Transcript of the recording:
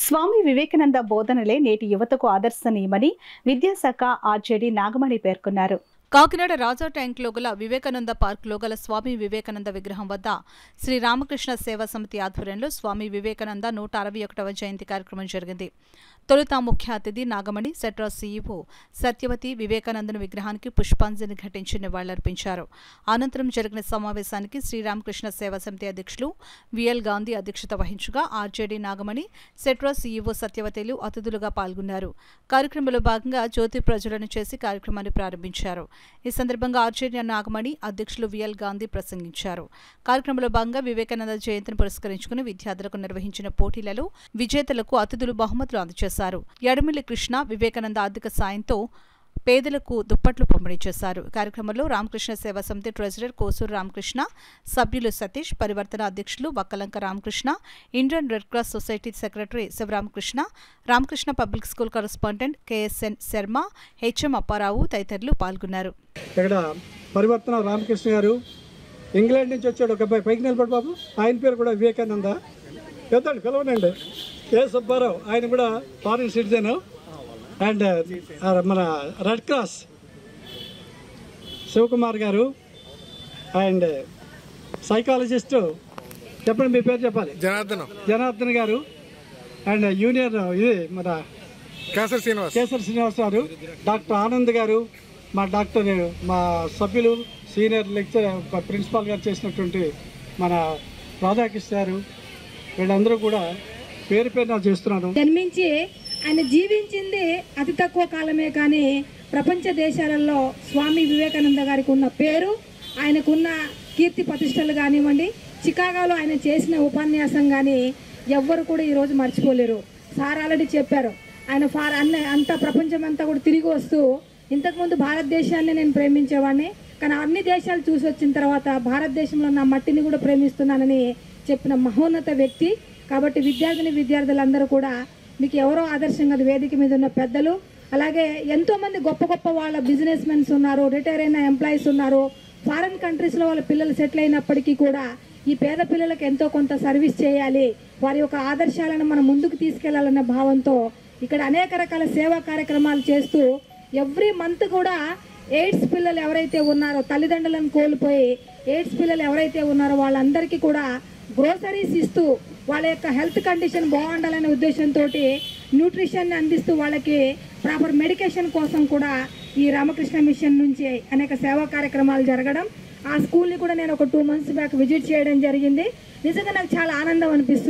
స్వామి వివేకానంద బోధనలే నేటి యువతకు ఆదర్శనీయమని విద్యాశాఖ ఆర్జేడీ నాగమణి పేర్కొన్నారు. కాకినాడ రాజా ట్యాంక్లో గల వివేకానంద పార్కులో గల స్వామి వివేకానంద విగ్రహం వద్ద శ్రీ రామకృష్ణ సేవా సమితి ఆధ్వర్యంలో స్వామి వివేకానంద 161వ జయంతి కార్యక్రమం జరిగింది. తొలుత ముఖ్య అతిథి నాగమణి, సెట్రా సీఈఓ సత్యవతి వివేకానందను విగ్రహానికి పుష్పాంజలి ఘటించి నివాళులర్పించారు. అనంతరం జరిగిన సమావేశానికి శ్రీరామకృష్ణ సేవా సమితి అధ్యక్షులు విఎల్ గాంధీ అధ్యక్షత వహించగా ఆర్జేడీ నాగమణి, సెట్రా సీఈఓ సత్యవతిలు అతిథులుగా పాల్గొన్నారు. కార్యక్రమంలో భాగంగా జ్యోతి ప్రజ్వలన చేసి కార్యక్రమాన్ని ప్రారంభించారు. ఈ సందర్భంగా ఆర్జేడీ నాగమణి, అధ్యక్షులు విఎల్ గాంధీ ప్రసంగించారు. కార్యక్రమంలో భాగంగా వివేకానంద జయంతిని పురస్కరించుకుని విద్యార్థులకు నిర్వహించిన పోటీలలో విజేతలకు అతిథులు బహుమతులు అందజేశారు. యడమిల్లి కృష్ణ వివేకానంద ఆర్థిక సాయంతో పేదలకు దుప్పట్లు పంపిణీ చేశారు. కార్యక్రమంలో రామకృష్ణ సేవా సమితి ట్రెజరర్ కోసూరు రామకృష్ణ, సభ్యులు సతీష్, పరివర్తన అధ్యక్షులు Vakkalanka Ramakrishna, Indian red cross society secretary Sivaramakrishna, Ramakrishna public school correspondent KSN Sharma, HM Apparao తదితరులు పాల్గొన్నారు. ఇక్కడ పరివర్తన రామకృష్ణ గారు ఇంగ్లాండ్ నుంచి వచ్చాడు. ఒక అబ్బాయి పైకి నిలబడి బాబు, ఆయన పేరు కూడా వివేకానంద. పెద్దాడు పిలవనండి. కే సుబ్బారావు, ఆయన కూడా ఫారిన్ సిటిజన్. అండ్ మన రెడ్ క్రాస్ శివకుమార్ గారు, అండ్ సైకాలజిస్టు చెప్పండి, మీ పేరు చెప్పాలి. జనార్దన్ గారు. అండ్ యూనియర్ ఇది మన కేసర్ శ్రీనివాస్ గారు, డాక్టర్ ఆనంద్ గారు, మా సభ్యులు సీనియర్ లెక్చరర్ ప్రిన్సిపాల్ గారు చేసినటువంటి మన రాధాకృష్ణ గారు, వీళ్ళందరూ కూడా పేరు పేరున చేస్తున్నాను. జన్మించి ఆయన జీవించింది అతి తక్కువ కాలమే, కానీ ప్రపంచ దేశాలలో స్వామి వివేకానంద గారికి ఉన్న పేరు, ఆయనకున్న కీర్తి ప్రతిష్టలు కానివ్వండి, చికాగోలో ఆయన చేసిన ఉపన్యాసం కానీ ఎవ్వరు కూడా ఈరోజు మర్చిపోలేరు. సార్ ఆల్రెడీ చెప్పారు, ఆయన అంతా ప్రపంచం అంతా కూడా తిరిగి వస్తూ ఇంతకుముందు భారతదేశాన్ని నేను ప్రేమించేవాడిని, కానీ అన్ని దేశాలు చూసి వచ్చిన తర్వాత భారతదేశంలో నా మట్టిని కూడా ప్రేమిస్తున్నానని చెప్పిన మహోన్నత వ్యక్తి. కాబట్టి విద్యార్థులందరూ కూడా మీకు ఎవరో ఆదర్శంగా వేదిక మీద ఉన్న పెద్దలు, అలాగే ఎంతోమంది గొప్ప గొప్ప వాళ్ళ బిజినెస్ మెన్స్ ఉన్నారు, రిటైర్ అయిన ఎంప్లాయీస్ ఉన్నారు, ఫారెన్ కంట్రీస్లో వాళ్ళ పిల్లలు సెటిల్ అయినప్పటికీ కూడా ఈ పేద పిల్లలకు ఎంతో కొంత సర్వీస్ చేయాలి, వారి యొక్క ఆదర్శాలను మనం ముందుకు తీసుకెళ్లాలన్న భావంతో ఇక్కడ అనేక రకాల సేవా కార్యక్రమాలు చేస్తూ ఎవ్రీ మంత్ కూడా ఎయిడ్స్ పిల్లలు ఎవరైతే ఉన్నారో, తల్లిదండ్రులను కోల్పోయి ఎయిడ్స్ పిల్లలు ఎవరైతే ఉన్నారో వాళ్ళందరికీ కూడా గ్రోసరీస్ ఇస్తూ వాళ్ళ యొక్క హెల్త్ కండిషన్ బాగుండాలనే ఉద్దేశంతో న్యూట్రిషన్ అందిస్తూ వాళ్ళకి ప్రాపర్ మెడికేషన్ కోసం కూడా ఈ రామకృష్ణ మిషన్ నుంచి అనేక సేవా కార్యక్రమాలు జరగడం, ఆ స్కూల్ని కూడా నేను ఒక 2 months బ్యాక్ విజిట్ చేయడం జరిగింది. నిజంగా నాకు చాలా ఆనందం అనిపిస్తుంది.